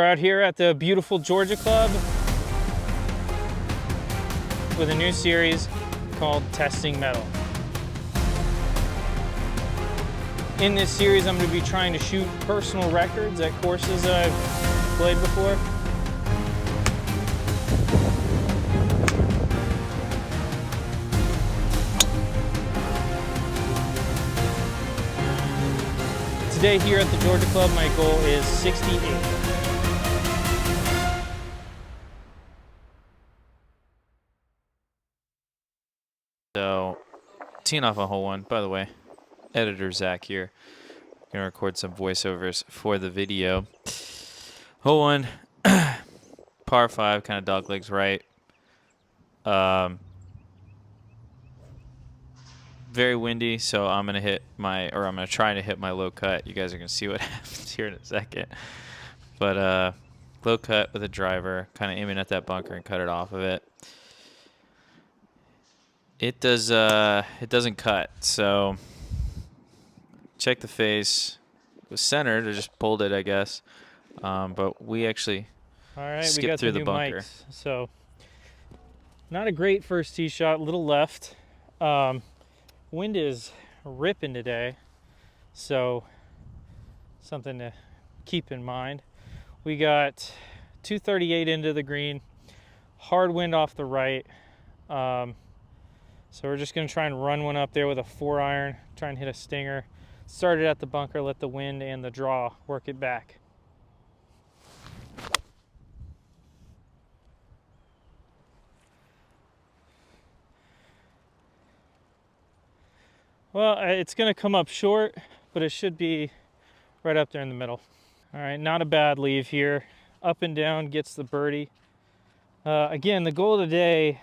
We're out here at the beautiful Georgia Club with a new series called Testing Metal. In this series, I'm going to be trying to shoot personal records at courses that I've played before. Today here at the Georgia Club, my goal is 68. So, teeing off a hole one, by the way, editor Zach here. Gonna record some voiceovers for the video. Hole one, par 5, kind of dog legs right. Very windy, so I'm gonna try to hit my low cut. You guys are gonna see what happens here in a second. But low cut with a driver, kind of aiming at that bunker and cut it off of it. It doesn't cut, so check the face. It was centered, I just pulled it, I guess. But we actually skipped through the bunker. Mics, so not a great first tee shot, a little left. Wind is ripping today, so something to keep in mind. We got 238 into the green, hard wind off the right. So we're just going to try and run one up there with a 4-iron, try and hit a stinger. Start it at the bunker, let the wind and the draw work it back. Well, it's going to come up short, but it should be right up there in the middle. All right, not a bad leave here. Up and down gets the birdie. Again, the goal of the day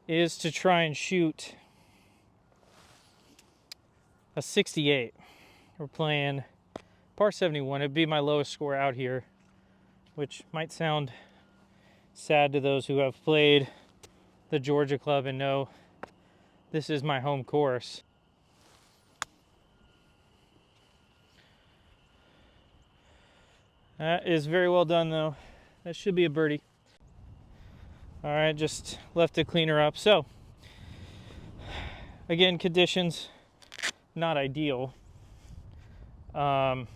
is to try and shoot a 68. We're playing par 71. It'd be my lowest score out here, which might sound sad to those who have played the Georgia Club and know this is my home course. That is very well done, though. That should be a birdie. All right, just left to clean her up. So, again, conditions not ideal. Greens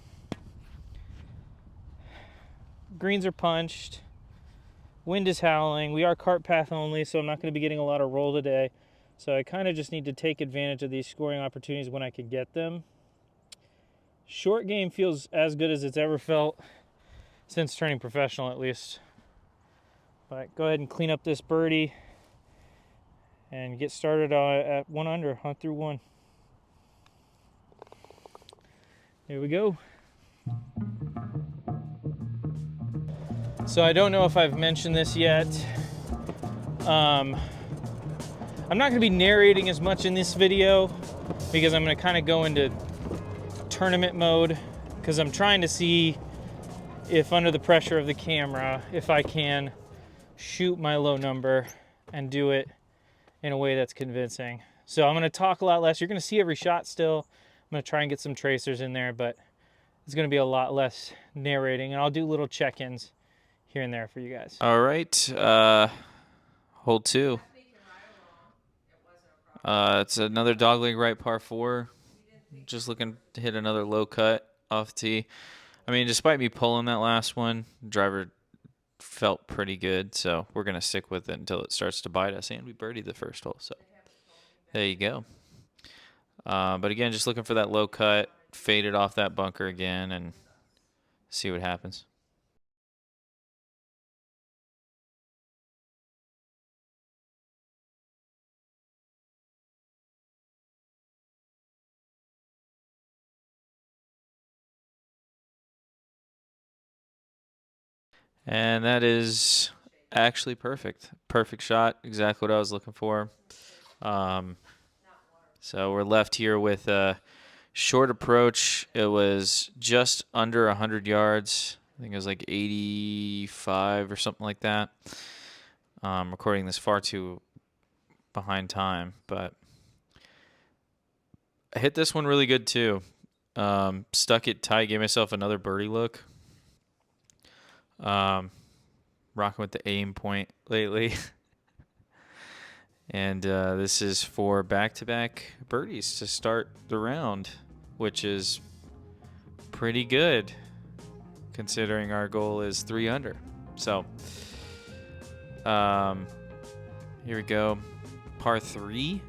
are punched. Wind is howling. We are cart path only, so I'm not going to be getting a lot of roll today. So I kind of just need to take advantage of these scoring opportunities when I can get them. Short game feels as good as it's ever felt since turning professional, at least. But go ahead and clean up this birdie and get started at 1 under, hunt through 1. Here we go. So I don't know if I've mentioned this yet. I'm not going to be narrating as much in this video because I'm going to kind of go into tournament mode because I'm trying to see if under the pressure of the camera, if I can shoot my low number and do it in a way that's convincing. So I'm going to talk a lot less. You're going to see every shot still. I'm going to try and get some tracers in there, but it's going to be a lot less narrating, and I'll do little check-ins here and there for you guys. All right, hole 2. It's another dogleg right par 4. Just looking to hit another low cut off tee. I mean, despite me pulling that last one, driver felt pretty good, so we're going to stick with it until it starts to bite us, and we birdied the first hole, so there you go. But again, just looking for that low cut, fade it off that bunker again, and see what happens. And that is actually perfect. Perfect shot, exactly what I was looking for. So we're left here with a short approach. It was just under 100 yards. I think it was like 85 or something like that. Recording this far too behind time, but I hit this one really good too. Stuck it tight, gave myself another birdie look. Rocking with the aim point lately. And this is for back-to-back birdies to start the round, which is pretty good considering our goal is 3 under. So here we go. Par 3.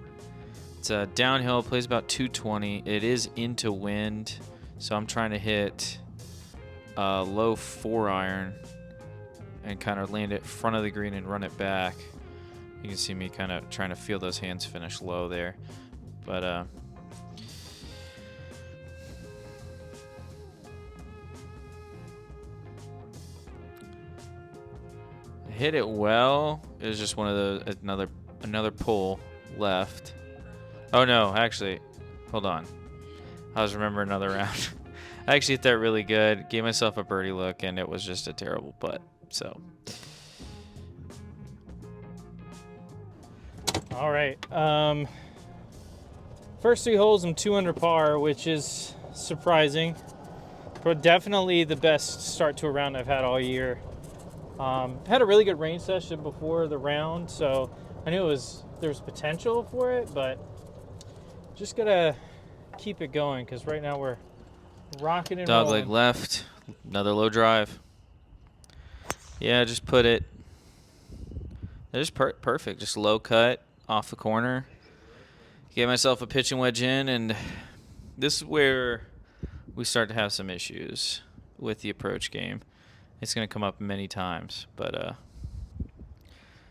It's a downhill, plays about 220. It is into wind, so I'm trying to hit a low 4-iron and kind of land it front of the green and run it back. You can see me kind of trying to feel those hands finish low there. But I hit it well. It was just one of the another pull left. Oh no, actually, hold on. I was remembering another round. I actually hit that really good. Gave myself a birdie look, and it was just a terrible putt. So. All right. First 3 holes, I'm 2 under par, which is surprising, but definitely the best start to a round I've had all year. Had a really good range session before the round, so I knew there was potential for it, but just gotta keep it going because right now we're rocking and rolling. Dogleg left, another low drive. Yeah, just put it. It's perfect, just low cut off the corner. Get myself a pitching wedge in, and this is where we start to have some issues with the approach game. It's going to come up many times, but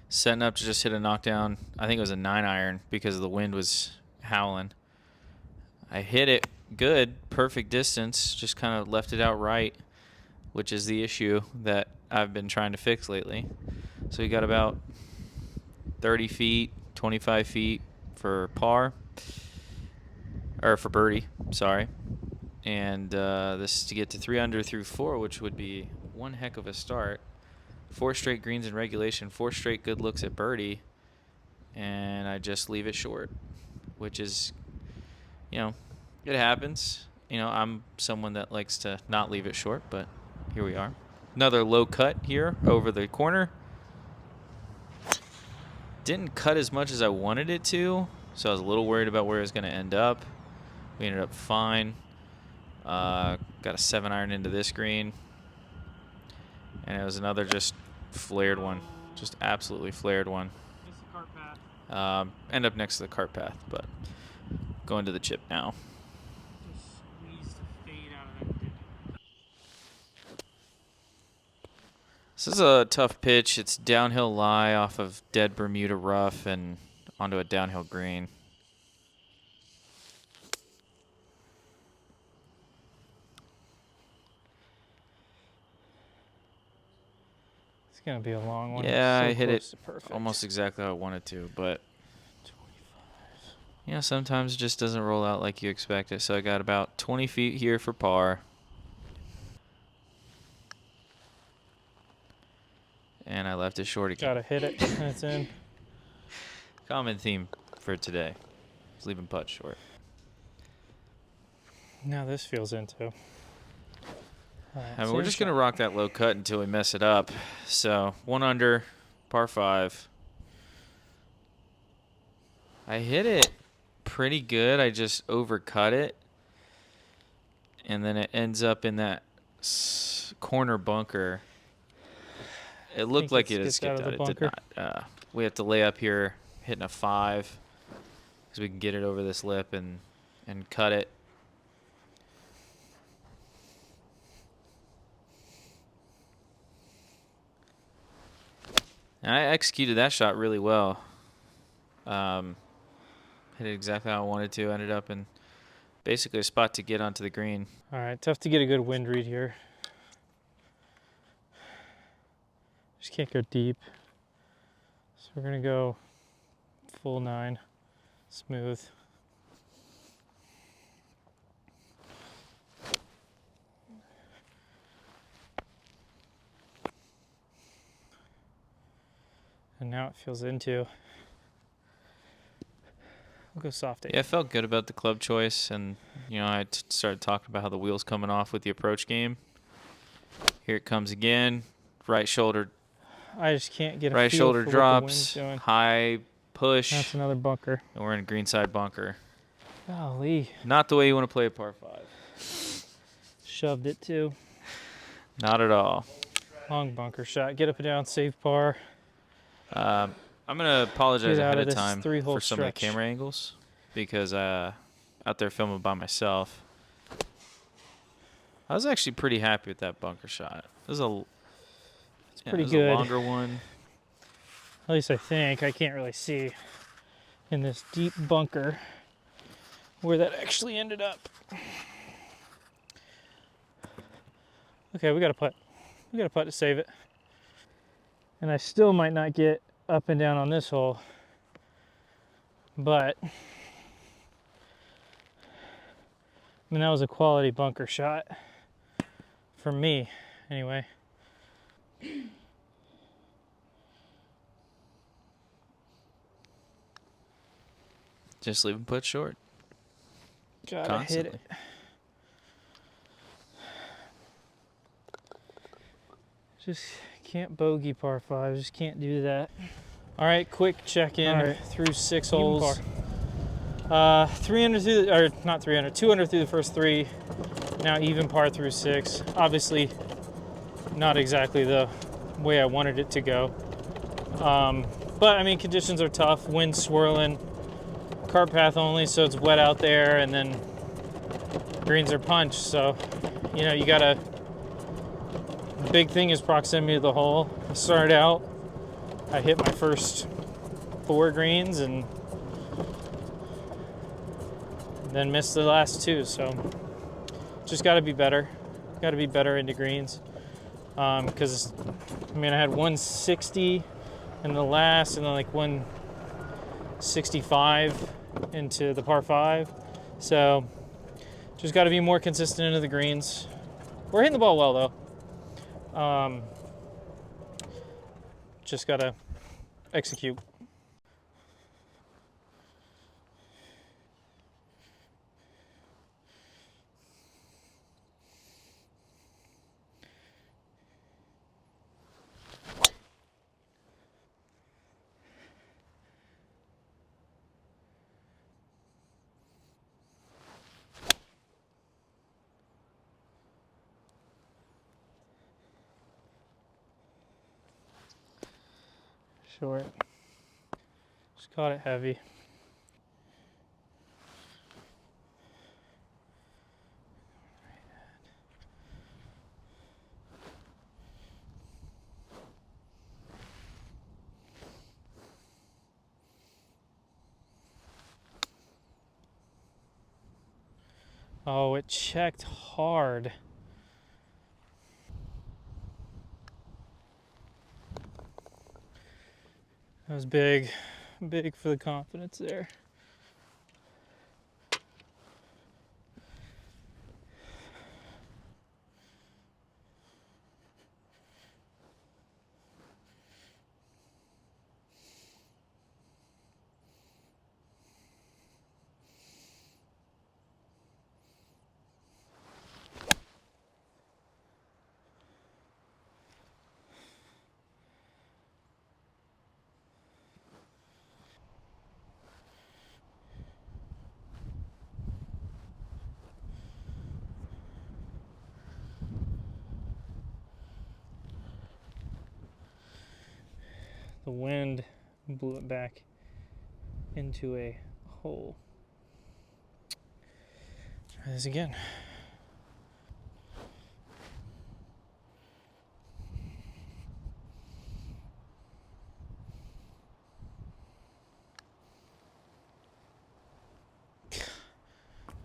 setting up to just hit a knockdown. I think it was a 9-iron because the wind was howling. I hit it good, perfect distance, just kind of left it out right, which is the issue that I've been trying to fix lately. So we got about 30 feet, 25 feet for par, or for birdie, sorry. And this is to get to 3 under through 4, which would be one heck of a start. 4 straight greens in regulation, 4 straight good looks at birdie, and I just leave it short, which is, it happens. I'm someone that likes to not leave it short, but here we are. Another low cut here over the corner. Didn't cut as much as I wanted it to, so I was a little worried about where it was going to end up. We ended up fine. Got a 7-iron into this green. And it was another just flared one. Just absolutely flared one. It's the cart path. End up next to the cart path, but going to the chip now. Just squeeze the fade out of that dip. This is a tough pitch. It's downhill lie off of dead Bermuda rough and onto a downhill green. It's going to be a long one. Yeah, So I hit close it to perfect. almost exactly how I wanted to, but sometimes it just doesn't roll out like you expect it. So I got about 20 feet here for par. And I left it short again. Gotta hit it, and it's in. Common theme for today. It's leaving putt short. Now this feels into. I mean, we're just going to rock that low cut until we mess it up. So 1 under, par 5. I hit it pretty good. I just overcut it. And then it ends up in that corner bunker. It looked like it had skipped out. It did not. We have to lay up here hitting a 5 because we can get it over this lip and cut it. And I executed that shot really well. Hit it exactly how I wanted to. Ended up in basically a spot to get onto the green. All right, tough to get a good wind read here. Just can't go deep. So we're gonna go full 9, smooth. And now it feels into. We'll go soft 8. Yeah, I felt good about the club choice, and I started talking about how the wheel's coming off with the approach game. Here it comes again. right shoulder. I just can't get a Right feel shoulder for what the wind's drops, doing. high push, That's another bunker. and we're in a greenside bunker. Golly. Not the way you want to play a par 5. Shoved it too. Not at all. Long bunker shot. Get up and down, save par. I'm going to apologize Get out ahead of of this time three-hole for some of the stretch. camera angles because out there filming by myself. I was actually pretty happy with that bunker shot. It was pretty it was good. a longer one. At least I think. I can't really see in this deep bunker where that actually ended up. Okay, we got a putt. We got a putt to save it. And I still might not get up and down on this hole, but I mean, that was a quality bunker shot for me anyway. Just leave him put short. Gotta Constantly. hit it. Just can't bogey par 5. Just can't do that. All right, quick check-in through 6 holes. 300 through, or not 300, 200 through the first 3. Now even par through 6. Obviously, not exactly the way I wanted it to go. But I mean, conditions are tough. Wind swirling, cart path only, so it's wet out there, and then greens are punched. So, you know, you gotta. The big thing is proximity to the hole. I started out, I hit my first 4 greens and then missed the last 2. So just got to be better. Got to be better into greens. Because I mean, I had 160 in the last, and then like 165 into the par 5. So just got to be more consistent into the greens. We're hitting the ball well though. Just gotta execute. Short. Just caught it heavy. Oh, it checked hard. That was big for the confidence there. The wind blew it back into a hole. Try this again.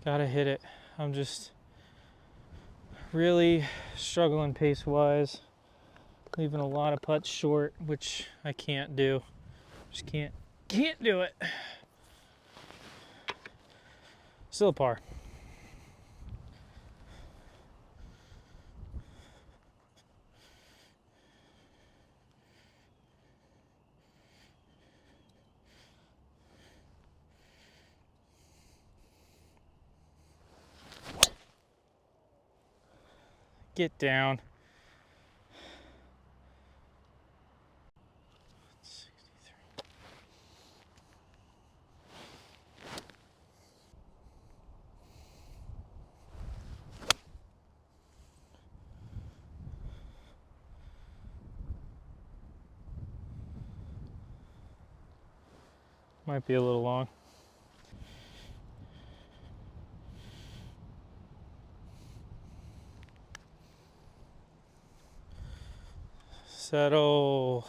Gotta hit it. I'm just really struggling pace-wise. Leaving a lot of putts short, which I can't do. Just can't do it. Still a par. Get down. Might be a little long. Settle.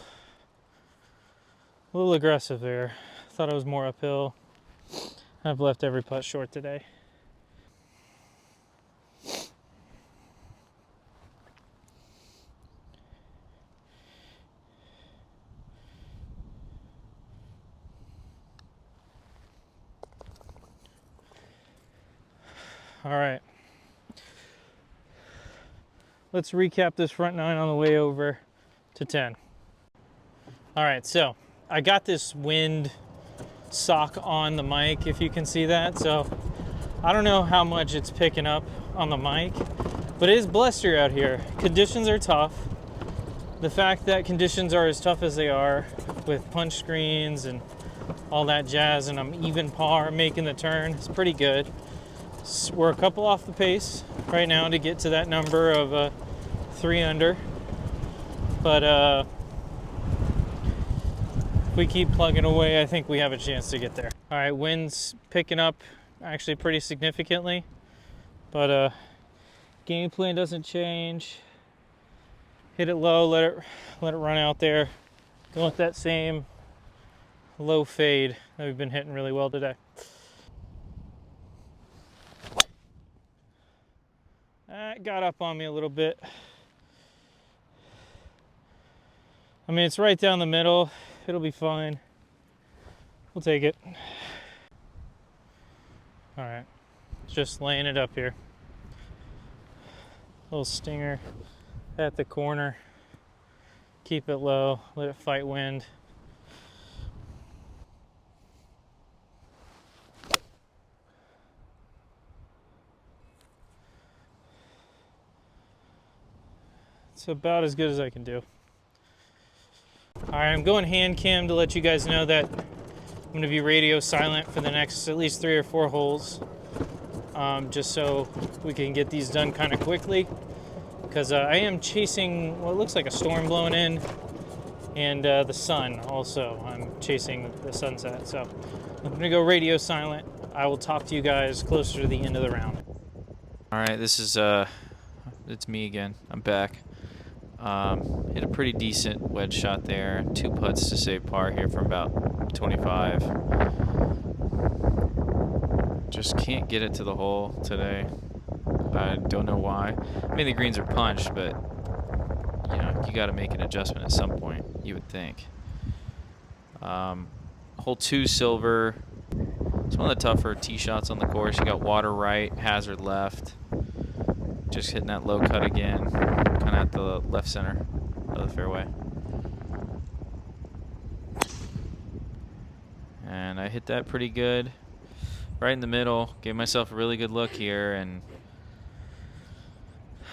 A little aggressive there. Thought it was more uphill. I've left every putt short today. All right. Let's recap this front nine on the way over to 10. All right, so I got this wind sock on the mic, if you can see that. So I don't know how much it's picking up on the mic, but it is blustery out here. Conditions are tough. The fact that conditions are as tough as they are with punch screens and all that jazz, and I'm even par making the turn, is pretty good. We're a couple off the pace right now to get to that number of 3 under, but if we keep plugging away, I think we have a chance to get there. All right, wind's picking up actually pretty significantly, but game plan doesn't change. Hit it low, let it run out there. Go with that same low fade that we've been hitting really well today. That got up on me a little bit. I mean, it's right down the middle. It'll be fine. We'll take it. All right, just laying it up here. Little stinger at the corner. Keep it low, let it fight wind. It's about as good as I can do. All right, I'm going hand cam to let you guys know that I'm going to be radio silent for the next at least 3 or 4 holes, just so we can get these done kind of quickly, because I am chasing what looks like a storm blowing in, and the sun also. I'm chasing the sunset, so I'm going to go radio silent. I will talk to you guys closer to the end of the round. All right, this is it's me again. I'm back. Hit a pretty decent wedge shot there. 2 putts to save par here from about 25. Just can't get it to the hole today. I don't know why. I mean, the greens are punched, but you know, you got to make an adjustment at some point, you would think. Hole 2 silver. It's one of the tougher tee shots on the course. You got water right, hazard left. Just hitting that low cut again, kind of at the left center of the fairway. And I hit that pretty good. Right in the middle. Gave myself a really good look here, and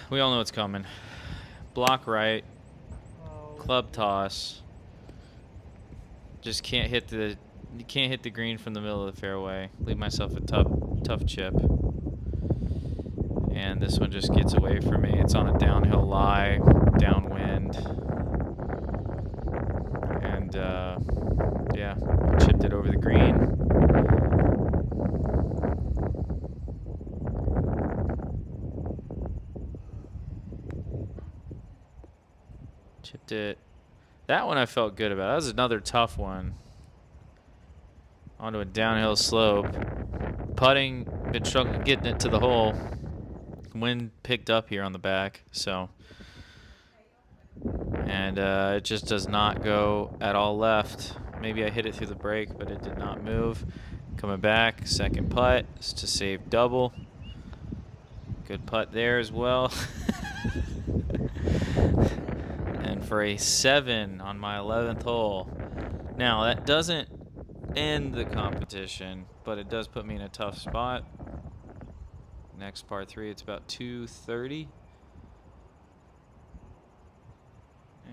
we all know what's coming. Block right, club toss. Just can't hit the green from the middle of the fairway. Leave myself a tough chip. And this one just gets away from me. It's on a downhill lie, downwind. And yeah, chipped it over the green. Chipped it. That one I felt good about. That was another tough one. Onto a downhill slope. Putting, been struggling getting it to the hole. Wind picked up here on the back, so. And it just does not go at all left. Maybe I hit it through the break, but it did not move. Coming back, second putt is to save double. Good putt there as well. And for a 7 on my 11th hole. Now, that doesn't end the competition, but it does put me in a tough spot. Next par 3, it's about 230.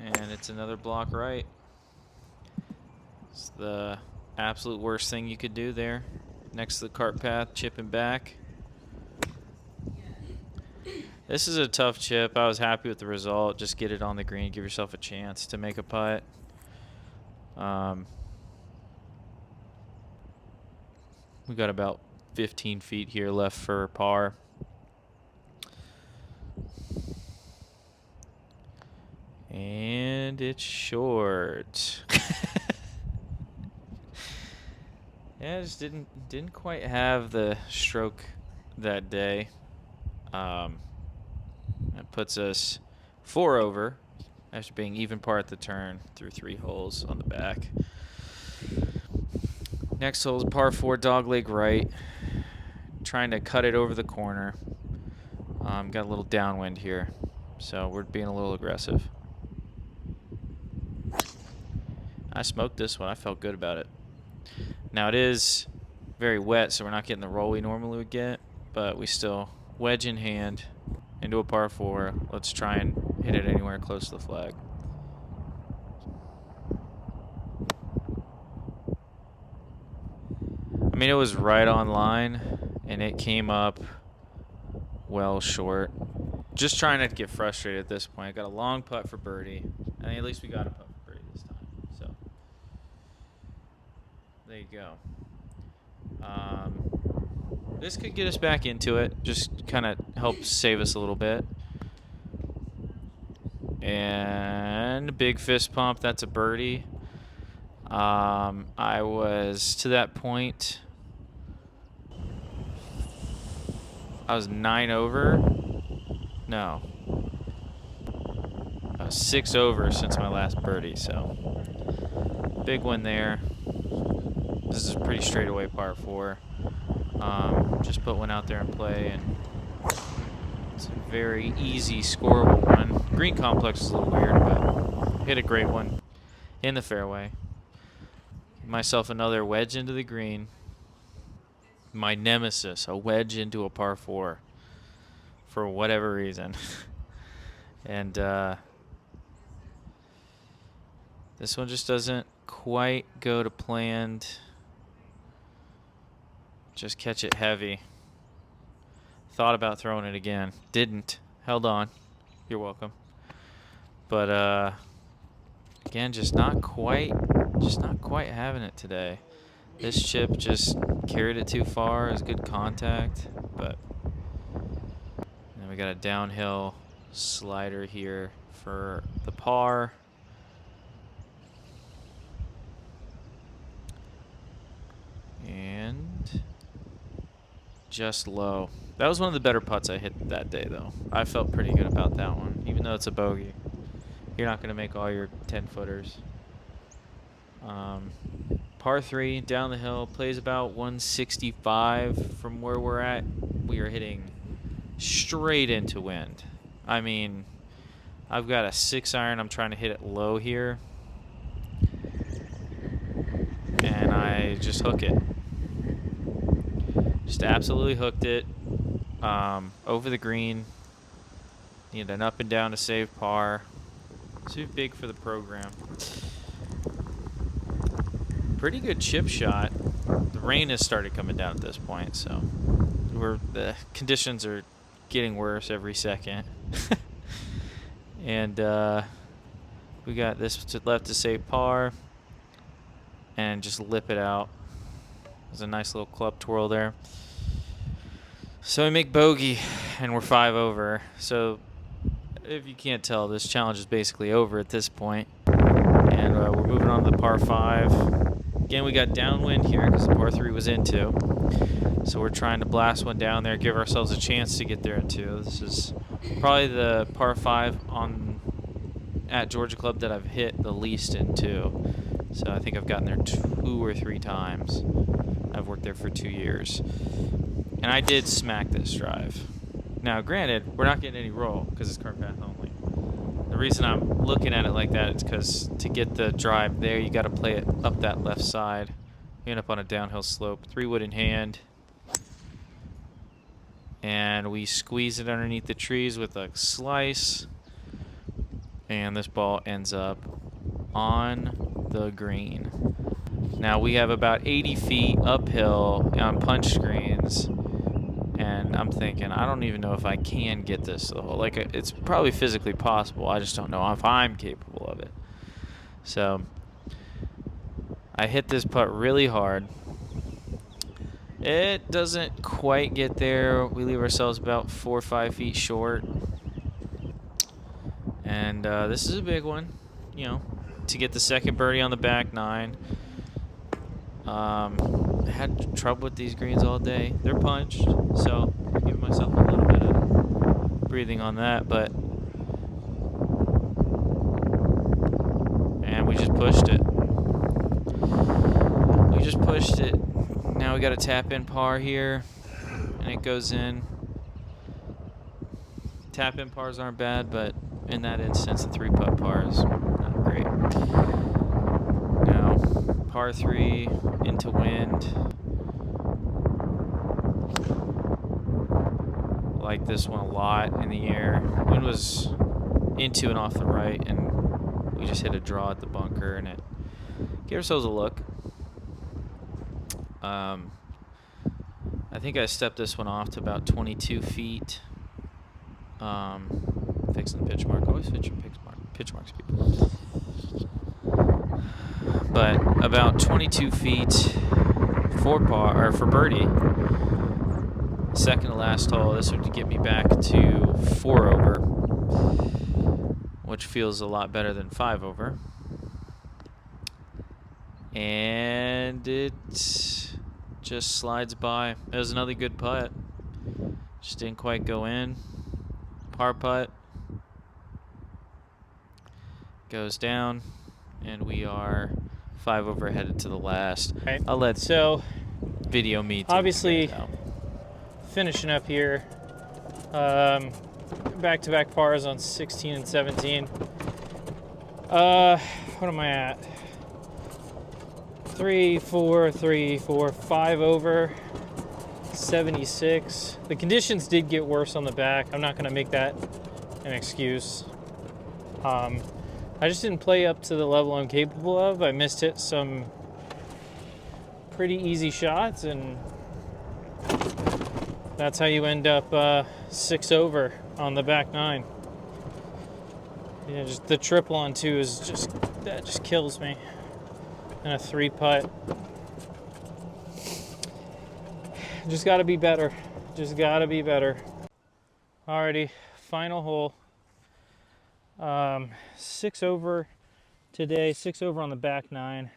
And it's another block right. It's the absolute worst thing you could do there. Next to the cart path, chipping back. This is a tough chip. I was happy with the result. Just get it on the green. Give yourself a chance to make a putt. We got about 15 feet here left for par. And it's short. Yeah, I just didn't quite have the stroke that day. That puts us 4 over after being even par at the turn through 3 holes on the back. Next hole is par 4, dogleg right. Trying to cut it over the corner. Got a little downwind here, so we're being a little aggressive. I smoked this one. I felt good about it. Now it is very wet, so we're not getting the roll we normally would get, but we still wedge in hand into a par 4. Let's try and hit it anywhere close to the flag. I mean, it was right on line, and it came up well short. Just trying not to get frustrated at this point. I got a long putt for birdie. I mean, at least we got a putt for birdie this time. So there you go. This could get us back into it. Just kind of help save us a little bit. And big fist pump. That's a birdie. I was to that point. I was 9 over. No. I was 6 over since my last birdie, so big one there. This is a pretty straightaway par 4. Just put one out there and play, and it's a very easy, scoreable one. Green complex is a little weird, but hit a great one in the fairway. Give myself another wedge into the green. My nemesis, a wedge into a par 4 for whatever reason. And this one just doesn't quite go to planned. Just catch it heavy. Thought about throwing it again. Didn't. Held on. You're welcome. But again, just not quite having it today. This chip just carried it too far. It was good contact, but then we got a downhill slider here for the par. And just low. That was one of the better putts I hit that day, though. I felt pretty good about that one, even though it's a bogey. You're not going to make all your 10-footers. Par 3, down the hill, plays about 165 from where we're at. We are hitting straight into wind. I mean, I've got a 6-iron. I'm trying to hit it low here. And I just hook it. Just absolutely hooked it. Over the green. Need an up and down to save par. Too big for the program. Pretty good chip shot. The rain has started coming down at this point, so the conditions are getting worse every second. And we got this left to save par and just lip it out. There's a nice little club twirl there. So we make bogey, and we're 5 over. So if you can't tell, this challenge is basically over at this point. And we're moving on to the par 5. Again, we got downwind here because the par 3 was in 2. So we're trying to blast one down there, give ourselves a chance to get there in 2. This is probably the par 5 at Georgia Club that I've hit the least in 2. So I think I've gotten there 2 or 3 times. I've worked there for 2 years. And I did smack this drive. Now, granted, we're not getting any roll because it's current path only. The reason I'm looking at it like that is because to get the drive there, you got to play it up that left side. You end up on a downhill slope. 3-wood in hand. And we squeeze it underneath the trees with a slice. And this ball ends up on the green. Now we have about 80 feet uphill on punch screens. And I'm thinking, I don't even know if I can get this to the hole. Like, it's probably physically possible. I just don't know if I'm capable of it. So I hit this putt really hard. It doesn't quite get there. We leave ourselves about 4 or 5 feet short. And this is a big one, you know, to get the second birdie on the back nine. I had trouble with these greens all day. They're punched, so I'm giving myself a little bit of breathing on that, but and we just pushed it. We just pushed it. Now we got a tap in par here, and it goes in. Tap in pars aren't bad, but in that instance, the 3-putt par is not great. Now, par 3 into wind. Like this one a lot in the air. Wind was into and off the right, and we just hit a draw at the bunker, and it gave ourselves a look. I think I stepped this one off to about 22 feet. Fixing the pitch mark. Always fix your pitch marks, people. But about 22 feet for par or for birdie. Second to last hole. This would get me back to 4 over, which feels a lot better than 5 over. And it just slides by. It was another good putt. Just didn't quite go in. Par putt. Goes down. And we are 5 over headed to the last. Right. I'll let video me take obviously it out. Finishing up here. Back-to-back pars on 16 and 17. What am I at? 3, 4, 3, 4, 5 over, 76. The conditions did get worse on the back. I'm not going to make that an excuse. I just didn't play up to the level I'm capable of. I missed hit some pretty easy shots, and that's how you end up 6 over on the back nine. Yeah, just the triple on 2 is that just kills me. And a 3-putt. Just got to be better. Just got to be better. Alrighty, final hole. 6 over today. 6 over on the back nine.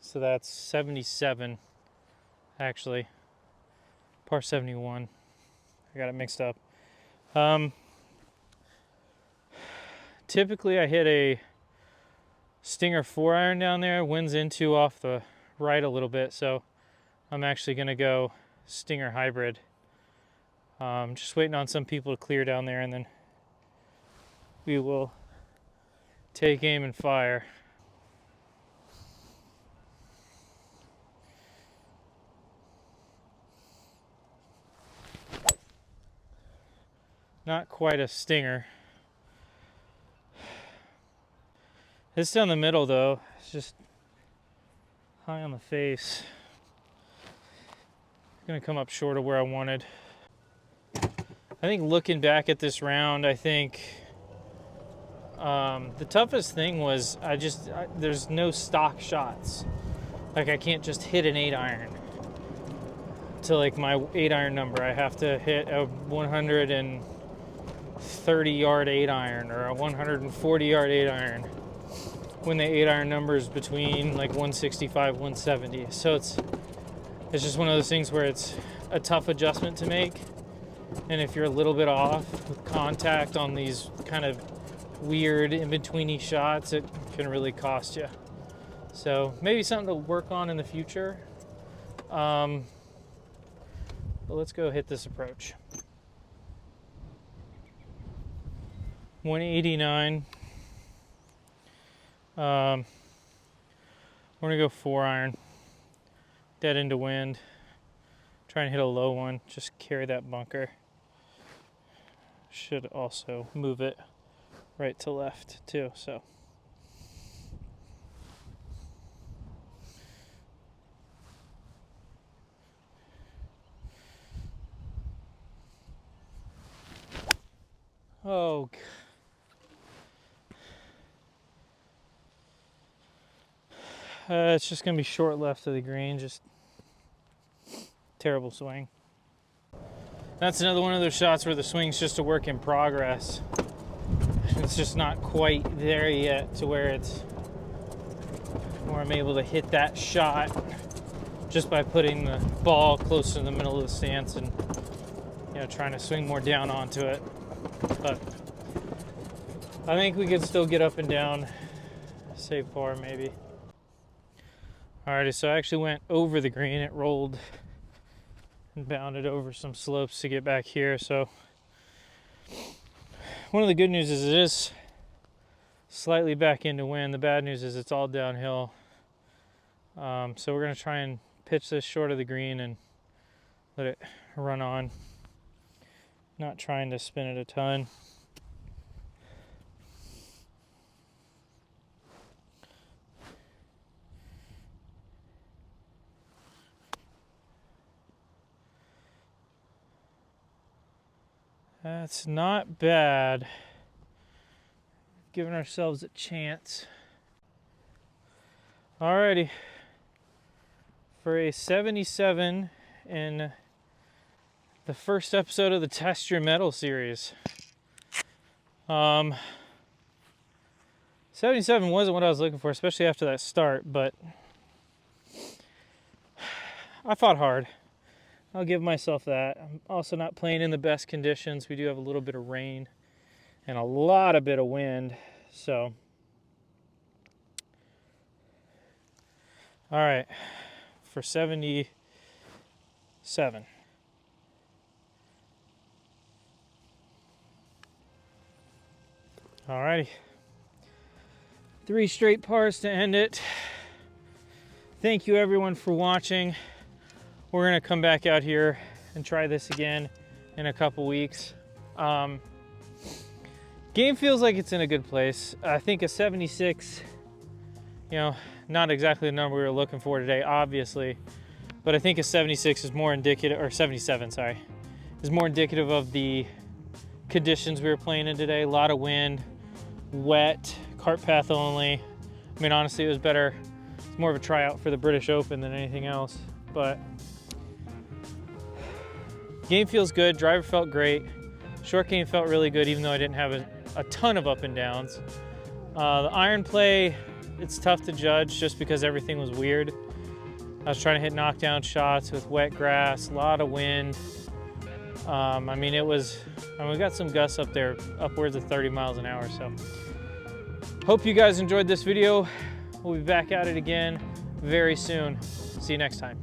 So that's 77, actually. Par 71. I got it mixed up. Typically, I hit a Stinger 4-iron down there, wind's into off the right a little bit, so I'm actually going to go Stinger hybrid. Just waiting on some people to clear down there, and then we will take aim and fire. Not quite a stinger. It's down the middle though. It's just high on the face. It's gonna come up short of where I wanted. I think looking back at this round, I think the toughest thing was there's no stock shots. Like I can't just hit an 8-iron to like my 8-iron number. I have to hit a 130-yard 8-iron or a 140-yard 8-iron. When the 8-iron number is between like 165, 170. So it's just one of those things where it's a tough adjustment to make. And if you're a little bit off with contact on these kind of weird in-betweeny shots, it can really cost you. So maybe something to work on in the future. But let's go hit this approach. 189. We're gonna go 4-iron, dead into wind. Try and hit a low one, just carry that bunker. Should also move it right to left too, so. Oh, It's just gonna be short left of the green, just terrible swing. That's another one of those shots where the swing's just a work in progress. It's just not quite there yet to where I'm able to hit that shot just by putting the ball close to the middle of the stance and, you know, trying to swing more down onto it. But I think we could still get up and down, save par maybe. Alrighty, so I actually went over the green. It rolled and bounded over some slopes to get back here. So one of the good news is it is slightly back into wind. The bad news is it's all downhill. So we're going to try and pitch this short of the green and let it run on. Not trying to spin it a ton. That's not bad. Giving ourselves a chance. Alrighty. For a 77 in the first episode of the Test Your Metal series. 77 wasn't what I was looking for, especially after that start, but I fought hard. I'll give myself that. I'm also not playing in the best conditions. We do have a little bit of rain and a lot of bit of wind, so. All right, for 77. All righty. 3 straight pars to end it. Thank you everyone for watching. We're gonna come back out here and try this again in a couple weeks. Game feels like it's in a good place. I think a 76, you know, not exactly the number we were looking for today, obviously, but I think a 76 is more indicative, or 77, sorry, is more indicative of the conditions we were playing in today. A lot of wind, wet, cart path only. I mean, honestly, it was better. It's more of a tryout for the British Open than anything else, but game feels good. Driver felt great. Short game felt really good, even though I didn't have a ton of up and downs. The iron play, it's tough to judge just because everything was weird. I was trying to hit knockdown shots with wet grass, a lot of wind. I mean, we got some gusts up there, upwards of 30 miles an hour, so. Hope you guys enjoyed this video. We'll be back at it again very soon. See you next time.